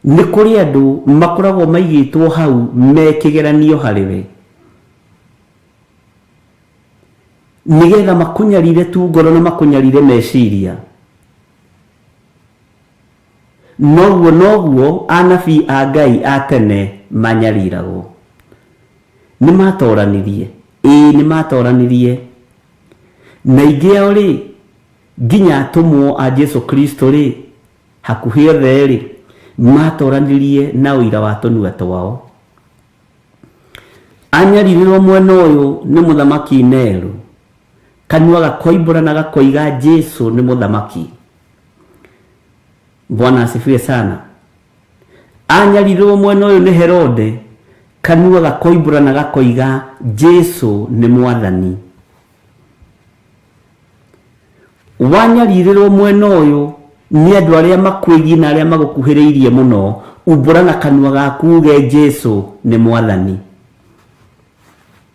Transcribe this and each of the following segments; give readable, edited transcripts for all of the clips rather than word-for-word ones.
nĩ kũrĩ andũ makoragwo maigĩtwo hau mekĩgeranio harĩwe nigetha makunyarire tu ngoro na makunyarire meciria. Noguo anabii a Ngai a tene manyariragwo. Nĩmatoranirie, nĩ matoranirie, na ingĩ ao rĩ nginya atũmwo a Jesu Kristo rĩ hakuhĩ othe rĩ matoranirie na ũira wa tũnua twao. Anyaririrwo mwena ũyũ nĩ mũthamaki Nero, kanua gakoimbũra na gakoiga Jesu nĩ mũthamaki. Bwana asifiwe sana. Anyaririrwo mwena ũyũ nĩ Herode, kanua gakoimbũra na gakoiga Jesu nĩ mwathani. Wanyarirĩrwo mwena ũyũ nĩ andũ arĩa makwĩgie na arĩa magũkuhĩrĩirie mũno, umbũra na kanua gaku uge Jesu nĩ mwathani.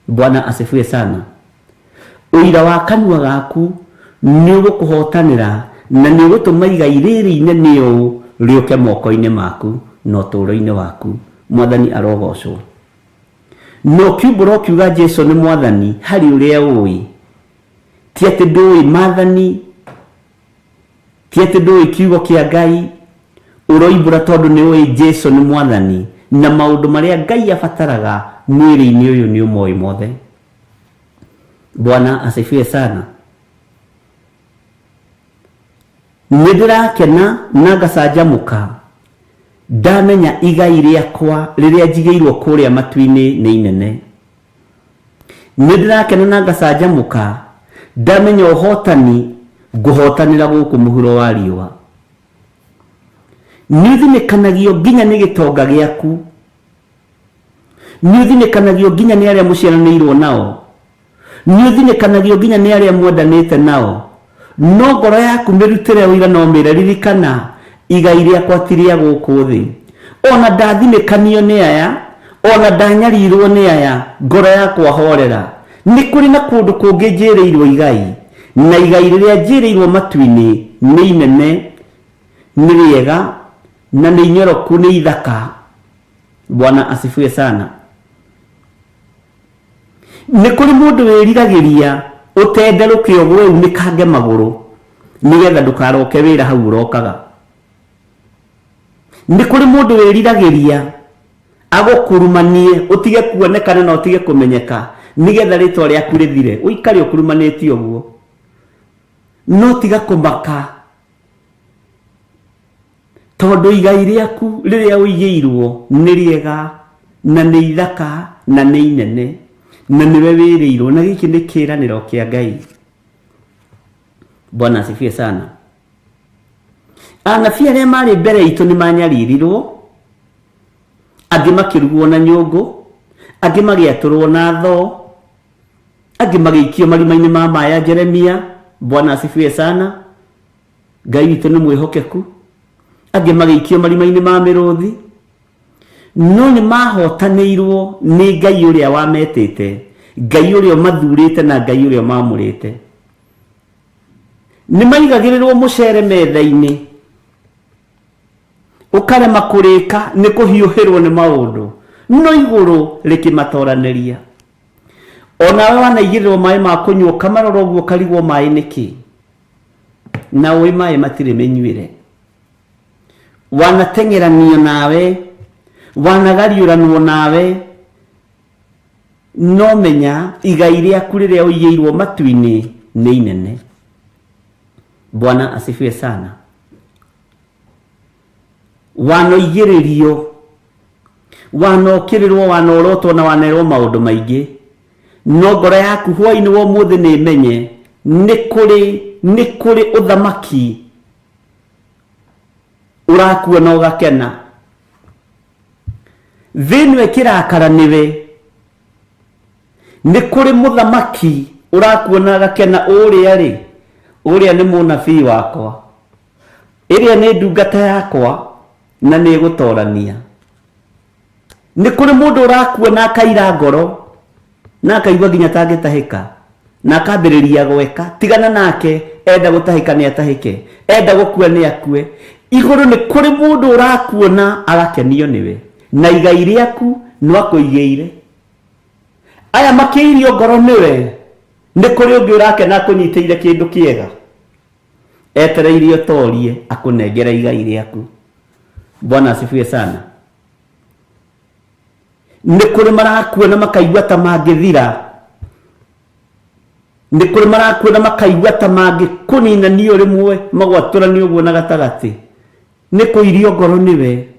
Bwana asifiwe sana. Ũira wa kanua gaku nĩ ũgũkũhotanĩra na nĩ ũgũtũma igai rĩrĩ inene ũũ rĩũke moko-inĩ maku na ũtũũro-inĩ waku. Mwathani arogocwo. No kiumbũra ũkiuga Jesu nĩ mwathani harĩ ũrĩa ũĩ, ti atĩ ndũĩ maathani, ti atĩ ndũĩ kiugo kĩa Ngai, ũroimbũra tondũ nĩ ũĩ Jesu nĩ mwathani na maũndũ marĩa Ngai abataraga mwĩrĩ-inĩ ũyũ nĩ ũmoĩ mothe. Bwana asifiwe sana. Nĩndĩrakena na ngacanjamũka ndamenya igai rĩakwa rĩrĩa njigĩirwo kũrĩa matu-inĩ nĩ inene. Nĩndĩrakena na ngacanjamũka ndamenya ũhotani ngũhotanĩra gũkũ mũhuro wa riũa. Nĩũthinĩkanagio nginya nĩ gĩtonga gĩaku, nĩũthinĩkanagio nginya nĩ arĩa mũciaranĩirwo nao, nĩũthinĩkanagio nginya nĩ arĩa mwendanĩte nao, no ngoro yaku mĩrutĩre ũira no mĩre ririkana igai rĩakwa ti rĩa gũkũ thĩ. Ona ndathinĩkanio nĩ aya, ona ndanyarirwo nĩ aya, ngoro yakwa horera. Nĩ kũrĩ na kũndũ kũngĩ njĩrĩirwo igai, na igai rĩrĩa njĩrĩirwo matu-inĩ nĩ inene, nĩ rĩega na nĩ inyoroku, nĩ ithaka. Bwana asifiwe sana. Nĩ kũrĩ mũndũ wĩriragĩria ũtenderũke ũguo unikange magũrũ nigetha ndũkaroke wĩra hau ũrokaga. Nĩ kũrĩ mũndũ wĩriragĩria agũkurumanie ũtige kuonekana na ũtige kũmenyeka nigetha rĩtwa rĩaku rĩthire, ũikare ũkurumanĩtie ũguo. No tiga kũmaka, tondũ igai rĩaku rĩrĩa ũigĩirwo nĩ rĩega na nĩ ithaka na nĩ inene na nĩwe wĩrĩirwo, na gĩkĩ nĩ kĩĩranĩro kĩa Ngai. Bwana asifiwe sana. Anabii arĩa marĩ mbere itũ nĩ manyaririrwo, angĩ makĩrugwo na nyũngũ, angĩ magĩatũrwo na thoo, angĩ magĩikio marima-inĩ ma maya Jeremia. Bwana asifiwe sana. Ngai witũ nĩ mwĩhokeku. Angĩ magĩikio marima-inĩ ma mĩrũthi, no nĩ mahotanĩirwo nĩ Ngai ũrĩa wametĩte, Ngai ũrĩa mathurĩte na Ngai ũrĩa mamũrĩte. Nĩ maigagĩrĩrwo mũcere metha-inĩ, ũkarema kũrĩka nĩ kũhiũhĩrwo nĩ maũndũ, no igũrũ rĩkĩmatoranĩria. Onawe wanaigĩrĩrwo maĩ ma kũnyua ũkamarora ũguo ũkarigwo maĩ nĩkĩ, na ũĩ maĩ matirĩ mĩnyuĩre. Wanateng'eranio nawe, wanagariũranwo nawe, no menya igai rĩaku rĩrĩa ũigĩirwo matu-inĩ nĩ inene. Bwana asifiwe sana. Wanoigĩrĩrio, wanokĩrĩrwo, wanorotwo na wanerwo maũndũ maingĩ, no ngoro yaku hwaĩ-inĩ wa ũmũthĩ nĩ menye nĩ kũrĩ ũthamaki ũrakuona ũgakena. Thĩinĩ ĩkĩrakara nĩwe, nĩ kũrĩ mũthamaki ũrakuona agakena. Ũrĩa nĩ mũnabii wakwa, ĩrĩa nĩ ndungata yakwa na nĩ gũtorania. Nĩ kũrĩ mũndũ ũrakuona akaira ngoro na akaigua nginya tangĩtahĩka na akambĩrĩria gweka. Tigana nake, enda gũtahĩka nĩ atahĩke, enda gũkua nĩ akue, iguru ni kuri mundu urakuona agakenio niwe na igai riaku no akuigeire aya makiirio ngoro niwe ni kuri ungi urakena kunyiteire kindu kiega etereire utorie akunengera igai riaku. Bwana asifiwe sana. Ni kuri marakuona makaigua ta mangithira, ni kuri marakuona makaigua ta mangikunina ni rimwe magwaturani uguo na gatagati ni kuirio ngoro niwe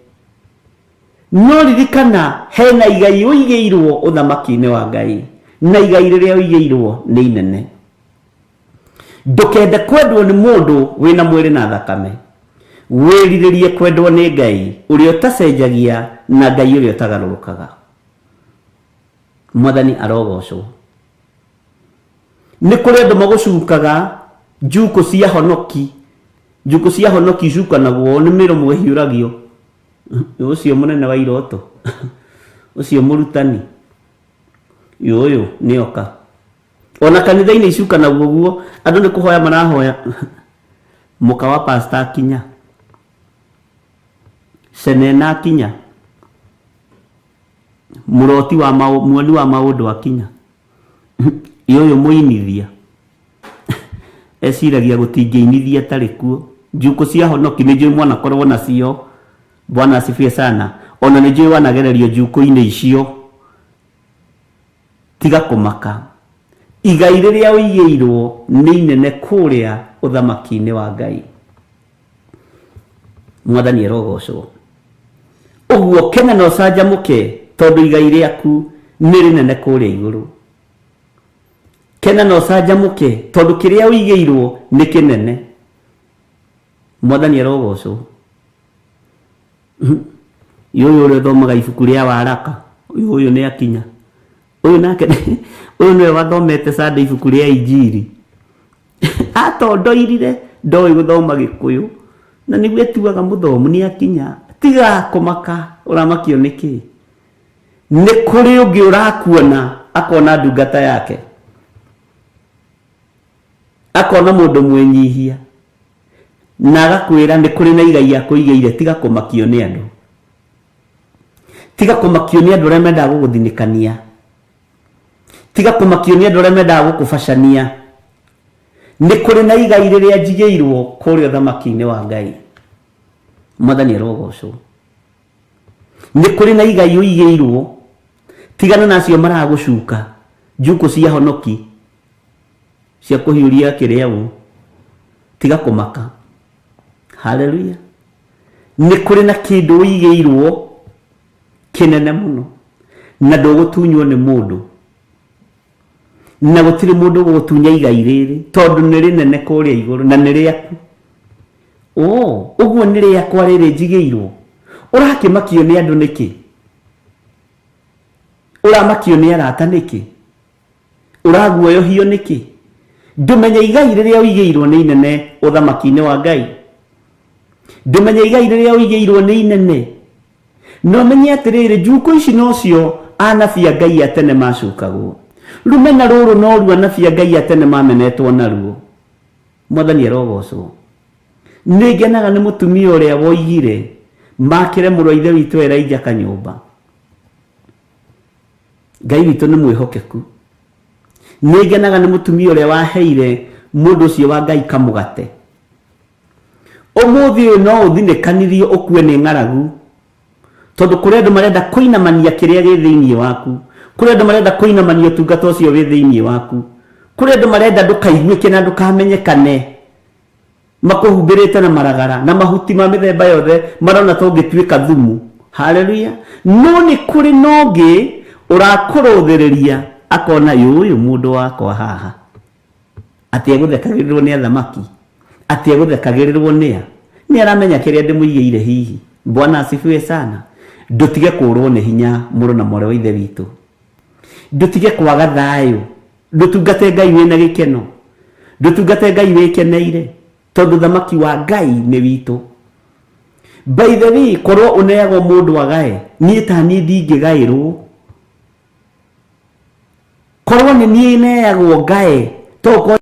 no ririkana hena igai uigeirwo uthamaki-ini wa Ngai na igai riria uigeirwo ni inene. Ndukende kwendwo ni mundu wina mwiri na thakame, wiriririe kwendwo ni Ngai uria utacenjagia na Ngai uria utagarurukaga. Mwathani arogocwo. Ni kuri andu magucukaga njuku cia honoki, njuku cia honoki cukanagwo ni miromo hiuragio ucio munene wa iroto ucio murutani yoyo nioka ona kanitha-ini icukanagwo guo andu ni kuhoya marahoya muka wa pastor kinya senena kinya muroti wa muoni wa maundu akinya yoyo muinithia esiragia gutingiinithia tarikuo njuku cia honoki ni njui mwana korwo nacio. Bwana asifiwe sana. Ona ni njui wanagererio njuku-ini icio tiga kumaka igai riria uigeirwo ni inene kuria uthamaki-ini wa Ngai. Mwathani arogocwo. Uguo kena no canjamuke tondu igai riaku ni rinene kuria iguru. Kena no canjamuke tondu kiria uigeirwo ni kinene. Mwathani arogocwo. Yoyo uri thomaga ibuku ria waraka uyu ni akinya uyu nake uyu niwe wathomete Sunday ibuku ria Injili atondoirire ndoi guthoma Gikuyu na niguo etuaga muthomu ni akinya tiga kumaka uramakio niki ni kuri ungi urakuona akona ndungata yake akona mundu mwenyihia na agakwira ni kuri na igai akuigeire tiga kumakio ni andu tiga kumakio ni andu aria mendaga guguthinikania tiga kumakio ni andu aria mendaga gukubacania ni kuri na igai riria njigeirwo kuria uthamaki-ini wa Ngai. Mwathani arogocwo. Ni kuri na igai uigeirwo tigana nacio maragucuka njuku cia honoki cia kuhiuria kiriau tiga kumaka. Haleluya. Ni kuri na kindu uigeirwo kinene muno na ndugutunywo ni mundu na gutiri mundu gutunya igai riri tondu ni rinene kuria iguru na ni riaku. Uguo ni riakwa riri njigeirwo urakimakio ni andu niki? Uramakio ni arata niki? Uraguoyohio niki? Ndumenya igai riria uigeirwo ni inene uthamaki-ini wa Ngai. Ndumenya igai riria uigeirwo ni inene. No menye atiriri njuku ici nocio anabi a Ngai atene macukagwo. Rumena ruru no ru anabi a Ngai atene mamenetwo naruo. Mwathani arogocwo. Ni ngenaga ni mutumia uria woigire makire muru ithe witu Elijah kanyumba. Ngai witu ni mwihokeku. Ni ngenaga ni mutumia uria waheire mundu ucio wa Ngai kamugate. Umuthi no uthinikanirio ukue ni ng'aragu tondu kuri andu marenda kuinamania kiria gi thiini waku, kuri andu marenda kuinamania utungata ucio wi thiini waku, kuri andu marenda ndukaiguike na ndukamenyekane makuhumbirite na maragara na mahuti ma mithemba yothe marona to ngituika thumu. Haleluya. No ni kuri nongi urakuruthiriria akona yuyu mundu wakwa haha ati eguthekagirirwo ni athamaki ati eguthekagirirwo ni aramenya kiria ndimuigeire hihi. Bwana asifiwe sana. Ndutige kurwo ni hinya muru na mware wa ithe witu, ndutige kwaga thayu, ndutungate Ngai wina gikeno, ndutungate Ngai wikeneire tondu thamaki wa Ngai ni witu. By the way, korwo uneagwo mundu agae nie ta nie ndingigairwo, korwo ni nie neagwo ngae to